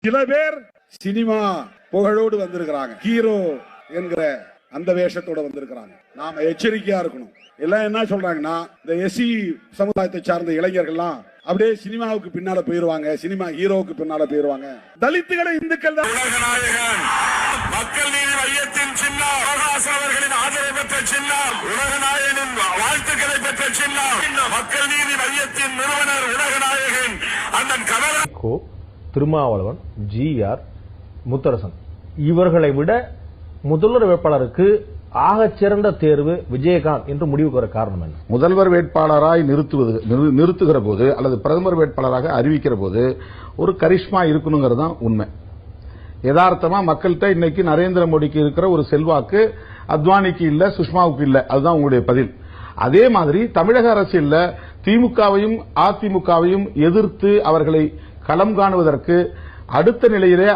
சில பேர் சினிமா புகழோடு வந்திருக்கிறாங்க, ஹீரோ என்கிற அந்த வேஷத்தோட வந்திருக்கிறாங்க. நாம எச்சரிக்கையா இருக்கணும். எல்லாம் என்ன சொல்றாங்கன்னா, இந்த எஸ்சி சமுதாயத்தை சார்ந்த இளைஞர்கள்லாம் அப்படியே சினிமாவுக்கு பின்னால போயிருவாங்க, சினிமா ஹீரோவுக்கு பின்னால போயிருவாங்க. தலித்துகளை இந்துக்கள் தான் உலகநாயகன், மக்கள் நீதி மையத்தின் சின்னம், பிரகாஷ் அவர்களின் ஆதரவு பெற்ற சின்னம், உலகநாயகனின் வாழ்த்துக்களை பெற்ற சின்னம், மக்கள் நீதி மையத்தின் நிறுவனர் உலகநாயகன் அண்ணன் கமலஹாசன், திருமாவளவன், GR முத்தரசன் இவர்களை விட முதல்வர் வேட்பாளருக்கு ஆகச் சிறந்த தேர்வு விஜயகாந்த் என்று முடிவுக்கு வர காரணம் என்ன? முதல்வர் வேட்பாளராய் நிறுத்துகிற போது அல்லது பிரதமர் வேட்பாளராக அறிவிக்கிற போது ஒரு கரிஷ்மா இருக்கணுங்கிறது தான் உண்மை. யதார்த்தமா மக்கள்கிட்ட இன்னைக்கு நரேந்திர மோடிக்கு இருக்கிற ஒரு செல்வாக்கு அத்வானிக்கு இல்ல, சுஷ்மாவுக்கு இல்ல. அதுதான் உங்களுடைய பதில். அதே மாதிரி தமிழக அரசியல்ல திமுகவையும் அதிமுகவையும் எதிர்த்து அவர்களை களம் காணுவதற்கு அடுத்த நிலையிலே